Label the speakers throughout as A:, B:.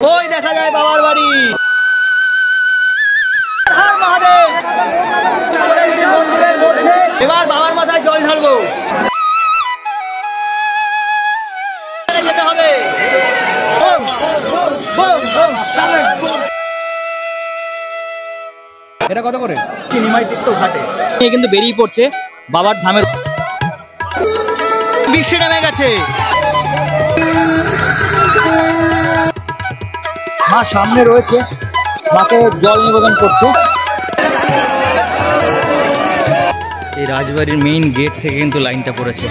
A: ওই দেখা যায় বাবার বাড়ি। এবার বাবার মাথায় জল ঢালবো। যেতে হবে। এটা কত করে? নিমাইতিত্ব ঘাটে কিন্তু বেরিয়ে পড়ছে বাবার ধামের। বৃষ্টি নেমে গেছে। মা সামনে রয়েছে, মাকে জল নিবেদন করছে। এই রাজবাড়ির মেইন গেট থেকে কিন্তু লাইনটা পড়েছে।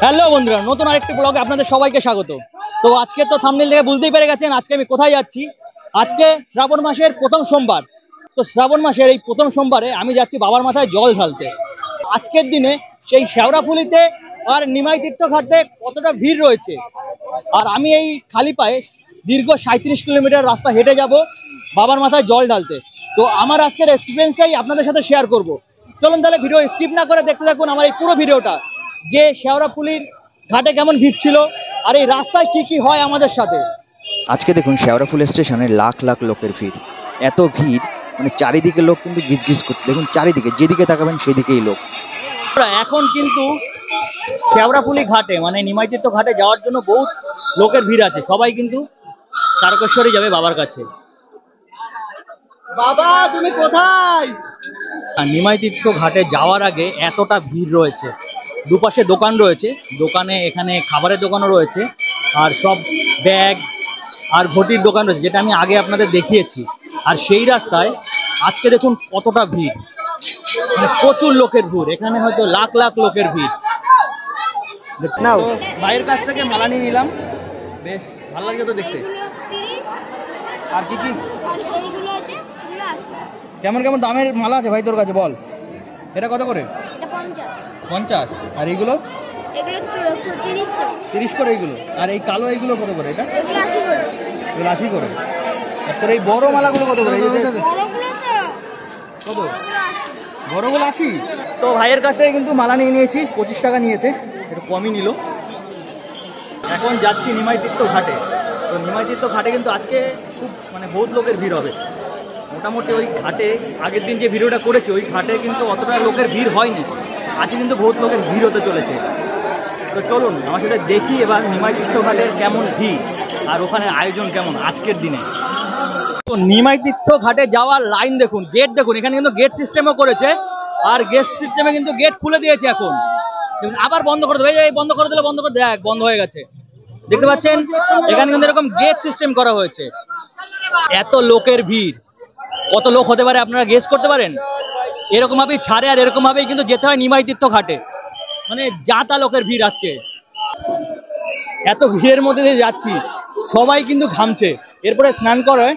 A: হ্যালো বন্ধুরা, নতুন আরেকটি ব্লগে আপনাদের সবাইকে স্বাগত। তো আজকে তো থাম্বনেল থেকে বুঝতেই পেরে গেছেন আজকে আমি কোথায় যাচ্ছি। আজকে শ্রাবণ মাসের প্রথম সোমবার। তো শ্রাবণ মাসের এই প্রথম সোমবারে আমি যাচ্ছি বাবার মাথায় জল ঢালতে। আজকের দিনে সেই শেওড়াফুলিতে আর নিমাইতিত্ব ঘাটে কতটা ভিড় রয়েছে, আর আমি এই খালি পায়ে দীর্ঘ 37 কিলোমিটার রাস্তা হেঁটে যাব বাবার মাথায় জল ঢালতে। তো আমার আজকের এক্সপিরিয়েন্সটাই আপনাদের সাথে শেয়ার করব। চলুন তাহলে ভিডিও স্কিপ না করে দেখতে থাকুন আমার এই পুরো ভিডিওটা, যে শেওড়াফুলির ঘাটে কেমন ভিড় ছিল আর এই রাস্তায় কি কি হয় আমাদের সাথে।
B: আজকে দেখুন শেওড়াফুলি স্টেশনে লাখ লাখ লোকের ভিড়। এত ভিড় মানে চারিদিকে লোক কিন্তু গিজগিজ করছে। দেখুন চারিদিকে যেদিকে তাকাবেন সেদিকেই লোক।
A: এখন কিন্তু শেওড়াফুলি ঘাটে মানে নিমাইতিত্ব ঘাটে যাওয়ার জন্য বহুত লোকের ভিড় আছে। সবাই কিন্তু তারকেশ্বরী যাবে বাবার কাছে। বাবা তুমি কোথায়? নিমাইতিত্ব ঘাটে যাওয়ার আগে এতটা ভিড় রয়েছে, দুপাশে দোকান রয়েছে, দোকানে এখানে খাবারের দোকানও রয়েছে আর সব ব্যাগ আর ঘটির দোকান রয়েছে, যেটা আমি আগে আপনাদের দেখিয়েছি। আর সেই রাস্তায় আজকে দেখুন কতটা ভিড়, মানে প্রচুর লোকের ভিড়। এখানে হয়তো লাখ লাখ লোকের ভিড়। নাও ভাইয়ের কাছ থেকে মালা নিয়ে নিলাম, বেশ ভালো লাগে তো দেখতে। আর কি কি কেমন কেমন দামের মালা আছে ভাই তোর কাছে বল? এটা কত করে? 50। আর এইগুলো 30 করে এইগুলো। আর এই কালো এইগুলো কত করে? এটা 80 করে। আর তোর এই বড় মালাগুলো কত করে? কত বড়গুলো 80। তো ভাইয়ের কাছ থেকে কিন্তু মালা নিয়ে নিয়েছি, 25 টাকা নিয়েছে, একটু কমই নিল। এখন যাচ্ছি নিমাইতিত্ব ঘাটে। তো নিমাইতিত্ব ঘাটে কিন্তু আজকে খুব মানে বহুত লোকের ভিড় হবে। মোটামুটি ওই ঘাটে আগের দিন যে ভিডিওটা করেছি ওই ঘাটে কিন্তু অতটা লোকের ভিড় হয়নি, আজকে কিন্তু বহুত লোকের ভিড় হতে চলেছে। তো চলুন আমার সাথে দেখি এবার নিমাইতিত্ব ঘাটের কেমন ভিড় আর ওখানে আয়োজন কেমন আজকের দিনে। তো নিমাইতিত্ব ঘাটে যাওয়ার লাইন দেখুন, গেট দেখুন, এখানে কিন্তু গেট সিস্টেমও করেছে। আর গেট সিস্টেমে কিন্তু গেট খুলে দিয়েছে এখন, আবার বন্ধ করে দেবে। এই বন্ধ করে দিলে বন্ধ করে দেখ, বন্ধ হয়ে গেছে। দেখতে পাচ্ছেন এখানে কিন্তু এরকম গেট সিস্টেম করা হয়েছে। এত লোকের ভিড়, কত লোক হতে পারে আপনারা গেস করতে পারেন? এরকম ভাবেই ছাড়ে আর এরকম ভাবেই কিন্তু যেতে হয় নিমাইতিত্ব ঘাটে। মানে যা তা লোকের ভিড় আজকে। এত ভিড়ের মধ্যে দিয়ে যাচ্ছি, সবাই কিন্তু ঘামছে। এরপরে স্নান করে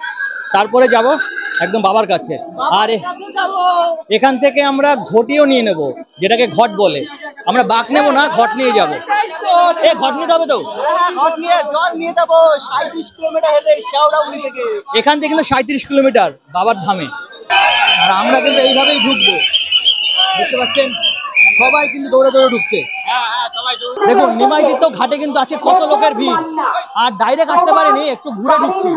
A: তারপরে যাব একদম বাবার কাছে। আর এখান থেকে আমরা ঘটিও নিয়ে নেব, যেটাকে ঘট বলে। আমরা বাঁক নেবো না, ঘট নিয়ে যাবো। ঘট নিতে হবে তো, ঘট নিয়ে জল নিয়ে যাবো 37 কিলোমিটার হেঁটে শেওড়াফুলি থেকে। এখান থেকে কিন্তু 37 কিলোমিটার বাবার ধামে। আর আমরা কিন্তু এইভাবেই ঢুকবো। দেখতে পাচ্ছেন সবাই কিন্তু দৌড়ে দৌড়ে ঢুকছে। দেখুন নিমাইতিত্ব ঘাটে কিন্তু আছে কত লোকের ভিড়। আর ডাইরেক্ট আসতে পারেনি, একটু ঘুরে ঢুকছি।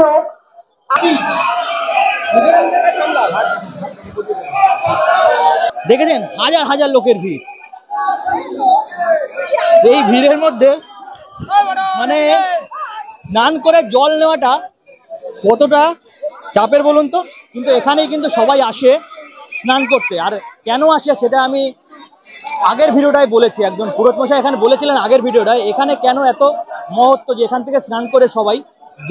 A: দেখেছেন হাজার হাজার লোকের ভিড়। এই ভিড়ের মধ্যে মানে স্নান করে জল নেওয়াটা কতটা চাপের বলুন তো। কিন্তু এখানেই কিন্তু সবাই আসে স্নান করতে। আর কেন আসে সেটা আমি আগের ভিডিওটাই বলেছি, একজন পুরোহিত মশাই এখানে বলেছিলেন আগের ভিডিওটায়, এখানে কেন এত মহত্ব যে এখান থেকে স্নান করে সবাই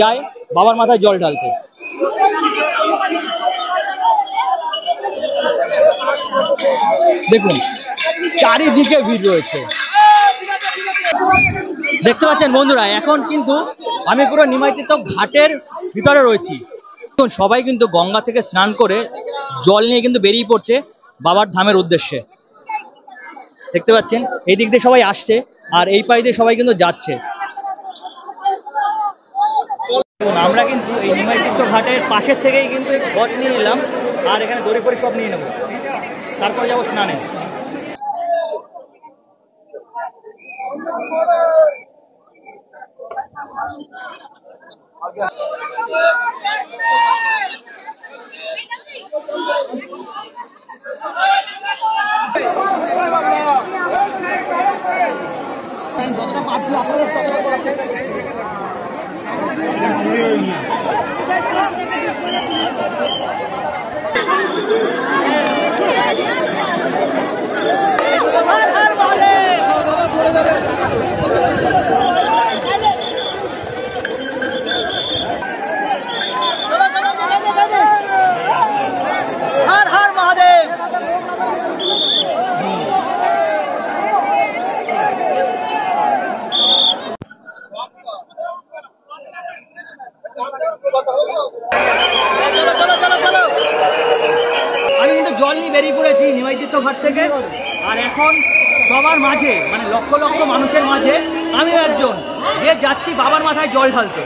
A: যায় বাবার মাথায় জল ঢালতে। দেখুন চারিদিকে ভিড় রয়েছে। দেখতে পাচ্ছেন বন্ধুরা, এখন কিন্তু আমি পুরো নিমাইতিত্ব ঘাটের ভিতরে রয়েছি। সবাই কিন্তু গঙ্গা থেকে স্নান করে জল নিয়ে কিন্তু বেরিয়ে পড়ছে বাবার ধামের উদ্দেশ্যে। দেখতে পাচ্ছেন এই দিক দিয়ে সবাই আসছে আর এই পাশ দিয়ে সবাই কিন্তু যাচ্ছে। আমরা কিন্তু এই নিমাইতিত্ব ঘাটের পাশের থেকেই কিন্তু ঘট নিয়ে নিলাম আর এখানে দড়ি ফড়ি সব নিয়ে নেব, তারপর যাবো স্নানে। আমি কিন্তু জল নিয়ে বেরিয়ে পড়েছি নিমাই তীর্থ ঘাট থেকে। আর এখন সবার মাঝে মানে লক্ষ লক্ষ মানুষের মাঝে আমিও একজন যে যাচ্ছি বাবার মাথায় জল ঢালতে।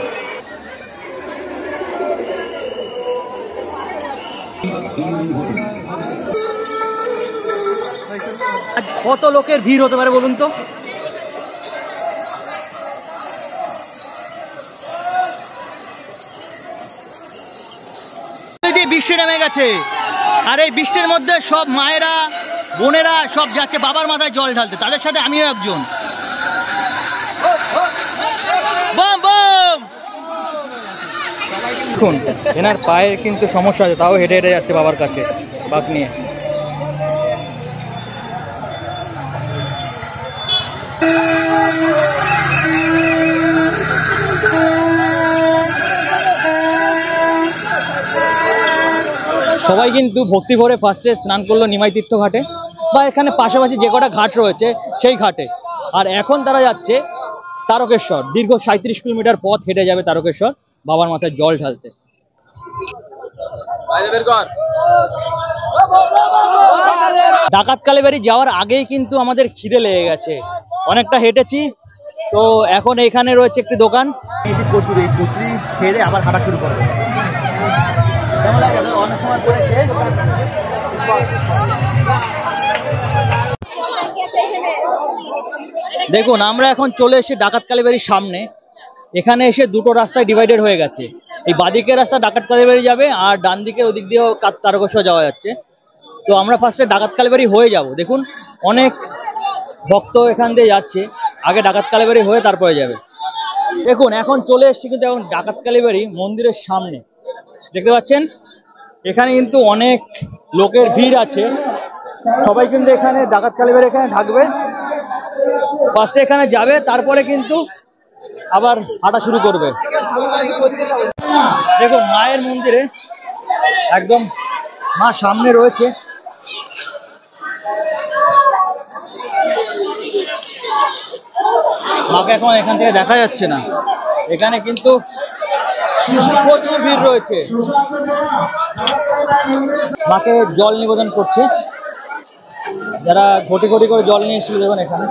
A: আজ কত লোকের ভিড় হতে পারে বলুন তো? বৃষ্টি নেমে গেছে আর এই বৃষ্টির মধ্যে সব মায়েরা বোনেরা সব যাচ্ছে বাবার মাথায় জল ঢালতে, তাদের সাথে আমিও একজন। দেখুন এনার পায়ের কিন্তু সমস্যা আছে, তাও হেঁটে হেঁটে যাচ্ছে বাবার কাছে বাঁক নিয়ে। সবাই কিন্তু ভক্তি ভরে ফার্স্টে স্নান করলো নিমাই তীর্থ ঘাটে বা এখানে পাশাপাশি যে কটা ঘাট রয়েছে সেই ঘাটে। আর এখন তারা যাচ্ছে তারকেশ্বর, দীর্ঘ 37 কিলোমিটার পথ হেঁটে যাবে তারকেশ্বর বাবার মাথায় জল ঢালতে। ডাকাত কালীবাড়ি যাওয়ার আগেই কিন্তু আমাদের খিদে লেগে গেছে, অনেকটা হেঁটেছি। তো এখন এখানে রয়েছে একটি দোকান, কচুরি, এই কচুরি খেয়ে আবার হাঁটা শুরু করবে। অনেক সময় পড়েছে। দেখুন আমরা এখন চলে এসেছি ডাকাত কালীবাড়ির সামনে। এখানে এসে দুটো রাস্তায় ডিভাইডেড হয়ে গেছে, এই বাদিকের রাস্তা ডাকাত কালীবাড়ি যাবে আর ডান দিকে ওদিক দিয়েও তারকেশ্বর যাওয়া যাচ্ছে। তো আমরা ফার্স্টে ডাকাত কালীবাড়ি হয়ে যাব। দেখুন অনেক ভক্ত এখান দিয়ে যাচ্ছে, আগে ডাকাত কালীবাড়ি হয়ে তারপরে যাবে। দেখুন এখন চলে এসেছি কিন্তু এখন ডাকাত কালীবাড়ি মন্দিরের সামনে, দেখতে পাচ্ছেন এখানে কিন্তু অনেক লোকের ভিড় আছে। সবাই কিন্তু এখানে ডাকাত কালীবাড়ি এখানে থাকবে, ফার্স্টে এখানে যাবে তারপরে কিন্তু আবার হাঁটা শুরু করবে। দেখুন মায়ের মন্দিরে একদম মা সামনে রয়েছে। মাকে এখন এখান থেকে দেখা যাচ্ছে না, এখানে কিন্তু প্রচুর ভিড় রয়েছে। মাকে জল নিবেদন করছে যারা ঘটি ঘটি করে জল নিয়ে এসেছিল। দেখুন এখানে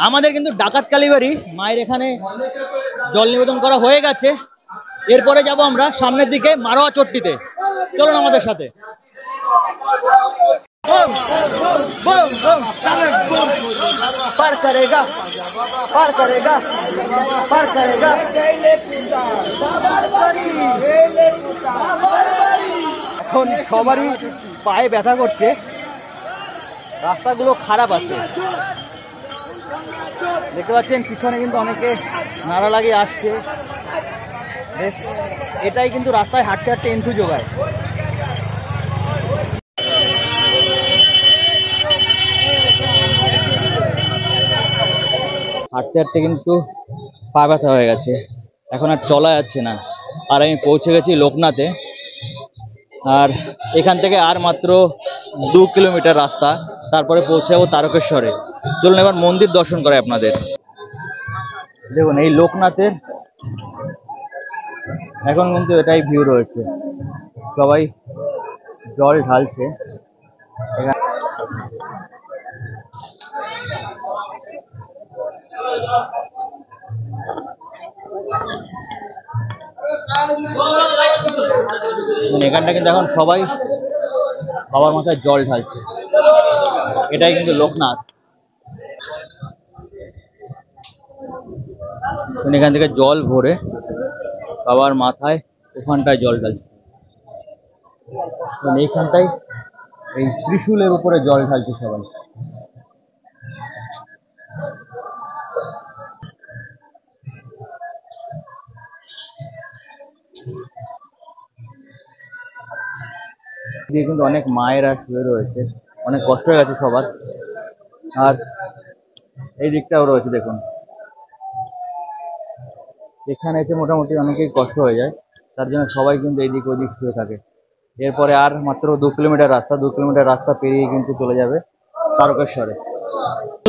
A: আমাদের কিন্তু ডাকাত কালীবাড়ি মায়ের এখানে জল নিবেদন করা হয়ে গেছে। এরপরে যাব আমরা সামনের দিকে মারোয়া চট্টিতে, চলুন আমাদের সাথে। পার করেগা, পার করেগা, পার করেগা। এখন সবারই পায়ে ব্যথা করছে, রাস্তাগুলো খারাপ আছে। দেখতে পাচ্ছেন পিছনে কিন্তু অনেকে নাড়া লাগিয়ে আসছে। বেশ এটাই কিন্তু রাস্তায় হাঁটতে হাঁটতে এন্টু যোগায়। হাঁটতে হাঁটতে কিন্তু পা ব্যথা হয়ে গেছে, এখন আর চলা যাচ্ছে না। আর আমি পৌঁছে গেছি লোকনাথে, আর এখান থেকে আর মাত্র 2 কিলোমিটার রাস্তা, তারপরে পৌঁছে যাবো তারকেশ্বরে। চলুন এবার মন্দির দর্শন করে আপনাদের। দেখুন এই লোকনাথের এখন কিন্তু এটাই ভিউ রয়েছে, সবাই জল ঢালছে। এখানটা কিন্তু এখন সবাই বাবার মাথায় জল ঢালছে, এটাই কিন্তু লোকনাথ। এখান থেকে জল ভরে বাবার মাথায় ওখানটায় জল ঢালছে। এইখানটায় এই ত্রিশূলের উপরে জল ঢালছে সবাই। কিন্তু অনেক মায়েরা শুয়ে রয়েছে, অনেক কষ্ট হয়ে গেছে সবার। আর এই দিকটাও রয়েছে দেখুন, এখানে এসে মোটামুটি অনেকেই কষ্ট হয়ে যায়, তার জন্য সবাই কিন্তু এইদিক ওইদিক শুয়ে থাকে। এরপরে আর মাত্র 2 কিলোমিটার রাস্তা, 2 কিলোমিটার রাস্তা পেরিয়ে কিন্তু চলে যাবে তারকেশ্বরে।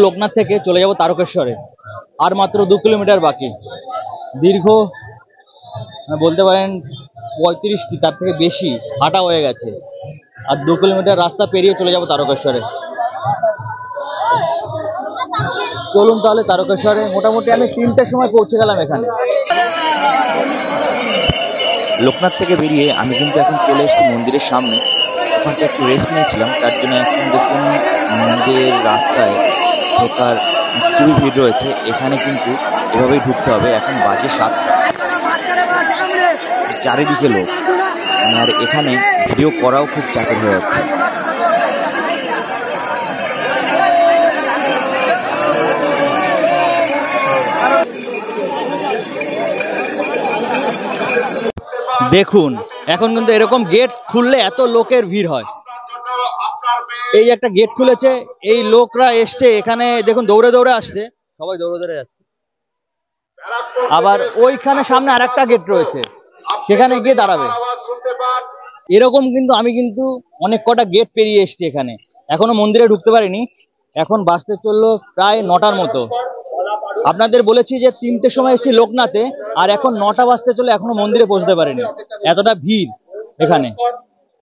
A: লোকনাথ থেকে চলে যাব তারকেশ্বরে, আর মাত্র 2 কিলোমিটার বাকি। দীর্ঘ বলতে পারেন 35 কি তার থেকে বেশি হাঁটা হয়ে গেছে, আর 2 কিলোমিটার রাস্তা পেরিয়ে চলে যাব তারকেশ্বরে। চলুন তাহলে তারকেশ্বরে। মোটামুটি আমি 3টের সময় পৌঁছে গেলাম এখানে।
B: লোকনাথ থেকে বেরিয়ে আমি কিন্তু এখন চলে এসেছি মন্দিরের সামনে। ওখানটা একটু রেস্ট নিয়েছিলাম, তার জন্য এখন দেখুন মন্দিরের রাস্তায় ঢোকার খুবই ভিড় রয়েছে। এখানে কিন্তু এভাবেই ঢুকতে হবে। এখন বাজে 7টা, চারিদিকে লোক, আর এখানে ভিডিও করাও খুব চাপের হয়ে যাচ্ছে।
A: দেখুন এখন কিন্তু এরকম গেট খুললে এত লোকের ভিড় হয়। এই একটা গেট খুলেছে, এই লোকরা এসছে এখানে, দেখুন দৌড়ে দৌড়ে আসছে, সবাই দৌড়ে দৌড়ে যাচ্ছে। আবার ওইখানে সামনে আরেকটা গেট রয়েছে, সেখানে গিয়ে দাঁড়াবে। এরকম কিন্তু আমি কিন্তু অনেক কটা গেট পেরিয়ে এসছি এখানে, এখনো মন্দিরে ঢুকতে পারিনি। এখন বাসতে চললো প্রায় 9টার মতো। আপনাদের বলেছি যে 3টের সময় এসেছি লোকনাথে, আর এখন 9টা বাজতে চলে এখনো মন্দিরে পৌঁছতে পারিনি, এতটা ভিড় এখানে।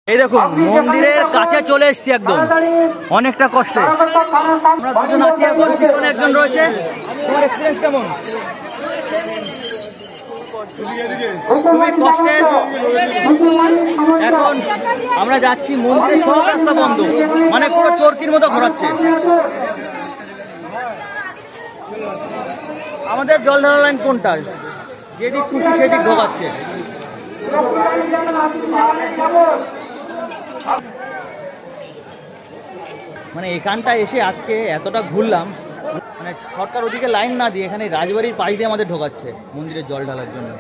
A: এই দেখুন মন্দিরের কাছে চলে এসেছি একদম, অনেকটা কষ্টে। আমরা দুজন আছি, এখন পিছনে একজন রয়েছে। তোমার এক্সপিরিয়েন্স কেমন? খুবই কষ্টে। এখন আমরা যাচ্ছি, মন্দিরের সব রাস্তা বন্ধ, মানে পুরো চরকির মতো ঘোরাচ্ছে। আমাদের জল ঢালা লাইন কোনটা? যেদিক খুশি সেদিক ঢোকাচ্ছে। মানে এখানটায় এসে আজকে এতটা ঘুরলাম, মানে সরকার ওদিকে লাইন না দিয়ে এখানে রাজবাড়ির পাশ দিয়ে আমাদের ঢোকাচ্ছে মন্দিরের জল ঢালার জন্য।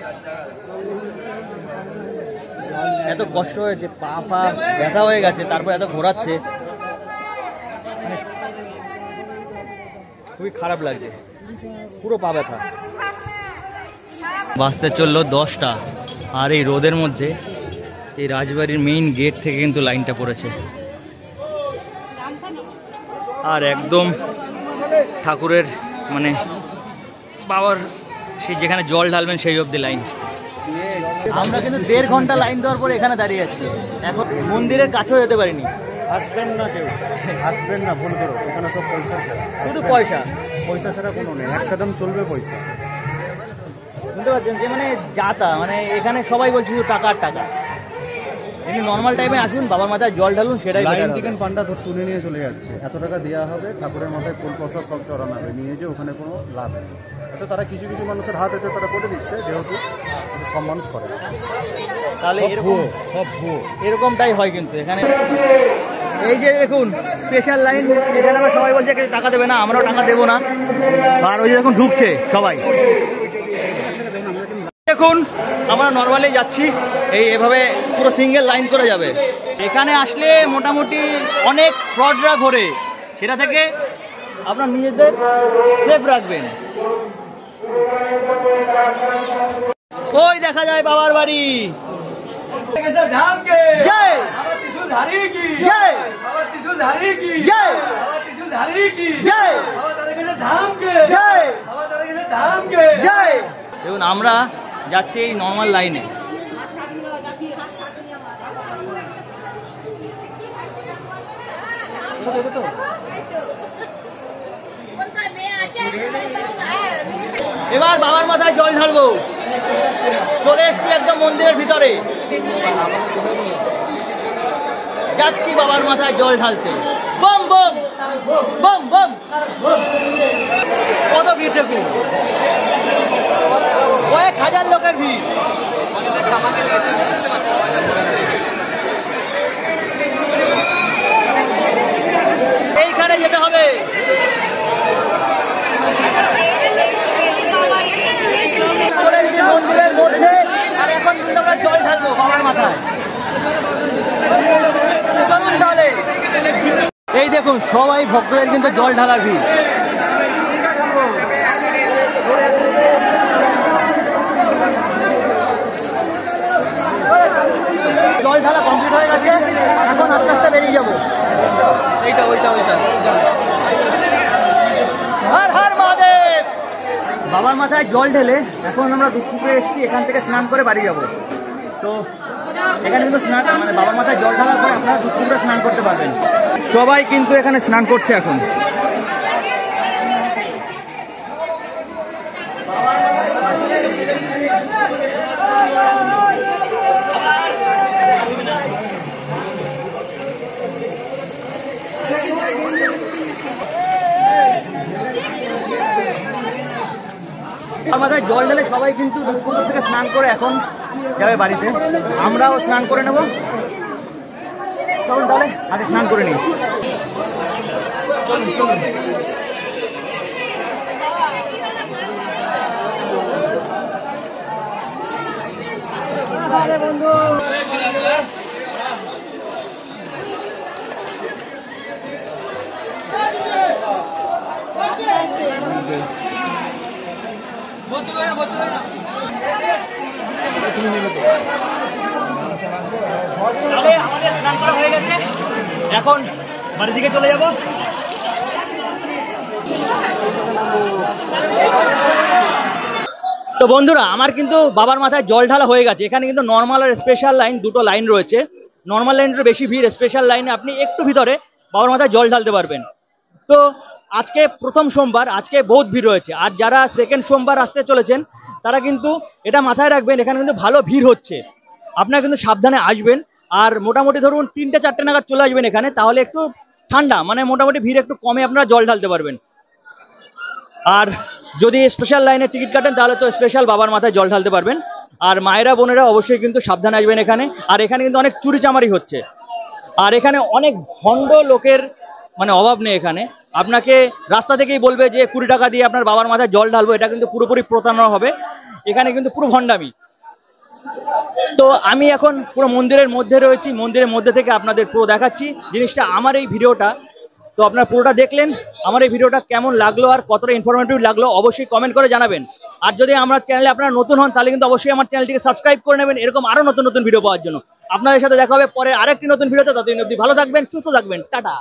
A: এত কষ্ট হয়েছে, পা পা ব্যথা হয়ে গেছে, তারপর এত ঘোরাচ্ছে, মানে খুবই খারাপ লাগছে, পুরো পা ব্যথা। বাসতে চললো 10টা, আর এই রোদের মধ্যে এই রাজবাড়ির মেইন গেট থেকে কিন্তু লাইনটা পড়েছে, আর একদম ঠাকুরের মানে বাবার সেই যেখানে জল ঢালবেন সেই অবধি লাইন। আমরা কিন্তু 1.5 ঘন্টা লাইন দেওয়ার পরে এখানে দাঁড়িয়ে আছি, এখন মন্দিরের কাছেও যেতে পারিনি।
C: আসবেন না, কেউ আসবেন না, ভুল করো। এখানে সব পয়সা,
A: শুধু পয়সা,
C: পয়সা ছাড়া কোনো নেই, এক কদম চলবে পয়সা।
A: বুঝতে পারছেন যে মানে যাতা, মানে এখানে সবাই বলছে শুধু টাকা আর টাকা। এমনি নর্মাল টাইমে আসুন, বাবার মাথায় জল ঢালুন, সেটাই
C: লাইন থেকে পান্ডা তুলে নিয়ে চলে যাচ্ছে, এত টাকা দেওয়া হবে, ঠাকুরের মাথায় ফুল পয়সা সব চড়ানো হবে, নিয়ে যে ওখানে কোনো লাভ নেই। হয়তো তারা কিছু কিছু মানুষের হাত আছে, তারা করে দিচ্ছে, যেহেতু সব মানুষ করে।
A: তাহলে
C: সব
A: এরকমটাই হয় কিন্তু এখানে। এই যে দেখুন স্পেশাল লাইন, এখানে আমরা সবাই বলছে টাকা দেবে না, আমরাও টাকা দেবো না, আর ওই যে দেখুন ঢুকছে সবাই। দেখুন আমরা নর্মালি যাচ্ছি, এভাবে পুরো সিঙ্গেল লাইন করে যাবে। এখানে আসলে মোটামুটি অনেক ফ্রডরা ঘোরে, সেটা থেকে আপনার নিজেদের সেফ রাখবেন। ওই দেখা যায় বাবার বাড়ি। দেখুন আমরা যাচ্ছি এই নর্মাল লাইনে। এবার বাবার মাথায় জল ঢালবো, চলে এসছি একদম মন্দিরের ভিতরে, যাচ্ছি বাবার মাথায় জল ঢালতে। বম বম বম বম, কত ভিড় দেখুন, কয়েক হাজার লোকের ভিড়। এইখানে যেতে হবে। মন্দিরের মধ্যে আর এখন কিন্তু আমরা জল ঢালবো বাবার মাথায়। তাহলে এই দেখুন, সবাই ভক্তদের কিন্তু জল ঢালার ভিড়। জল ঢালা কমপ্লিট হয়ে গেছে, এখন আস্তে আস্তে বেরিয়ে যাবো। এইটা ওইটা হর হর মহাদেব। বাবার মাথায় জল ঢেলে এখন আমরা দুপুরে এসেছি, এখান থেকে স্নান করে বাড়ি যাব। তো এখানে কিন্তু স্নান মানে বাবার মাথায় জল ঢালার পরে আপনারা দুপুরে স্নান করতে পারবেন। সবাই কিন্তু এখানে স্নান করছে এখন। মাথায় জল ঢেলে সবাই কিন্তু দুপুর থেকে স্নান করে এখন যাবে বাড়িতে। আমরাও স্নান করে নেব। চলুন তাহলে আগে স্নান করে নিই। বন্ধু তাহলে আমাদের স্নান করা হয়ে গেছে, এখন বাড়ির দিকে চলে যাব। তো বন্ধুরা, আমার কিন্তু বাবার মাথায় জল ঢালা হয়ে গেছে। এখানে কিন্তু নর্মাল আর স্পেশাল লাইন, দুটো লাইন রয়েছে। নর্মাল লাইনের বেশি ভিড়, স্পেশাল লাইনে আপনি একটু ভিতরে বাবার মাথায় জল ঢালতে পারবেন। তো আজকে প্রথম সোমবার, আজকে বহুত ভিড় রয়েছে। আর যারা সেকেন্ড সোমবার আসতে চলেছেন তারা কিন্তু এটা মাথায় রাখবেন, এখানে কিন্তু ভালো ভিড় হচ্ছে। আপনারা কিন্তু সাবধানে আসবেন। আর মোটামুটি ধরুন 3টে-4টে নাগাদ চলে আসবেন এখানে, তাহলে একটু ঠান্ডা, মানে মোটামুটি ভিড় একটু কমে আপনারা জল ঢালতে পারবেন। আর যদি স্পেশাল লাইনে টিকিট কাটেন তাহলে তো স্পেশাল বাবার মাথায় জল ঢালতে পারবেন। আর মায়েরা বোনেরা অবশ্যই কিন্তু সাবধানে আসবেন এখানে। আর এখানে কিন্তু অনেক চুরিচামারি হচ্ছে, আর এখানে অনেক ভণ্ড লোকের মানে অভাব নেই। এখানে আপনাকে রাস্তা থেকেই বলবে যে 20 টাকা দিয়ে আপনার বাবার মাথায় জল ঢালবো, এটা কিন্তু পুরোপুরি প্রতারণা হবে। এখানে কিন্তু পুরো ভণ্ডামি। তো আমি এখন পুরো মন্দিরের মধ্যে রয়েছি, মন্দিরের মধ্যে থেকে আপনাদের পুরো দেখাচ্ছি জিনিসটা। আমার এই ভিডিওটা তো আপনারা পুরোটা দেখলেন। আমার এই ভিডিওটা কেমন লাগলো আর কতটা ইনফরমেটিভ লাগলো অবশ্যই কমেন্ট করে জানাবেন। আর যদি আমার চ্যানেলে আপনারা নতুন হন তাহলে কিন্তু অবশ্যই আমার চ্যানেলটিকে সাবস্ক্রাইব করে নেবেন এরকম আরো নতুন নতুন ভিডিও পাওয়ার জন্য। আপনাদের সাথে দেখা হবে পরে আরেকটি নতুন ভিডিওতে। ততদিন অবধি ভালো থাকবেন, সুস্থ থাকবেন, টাটা।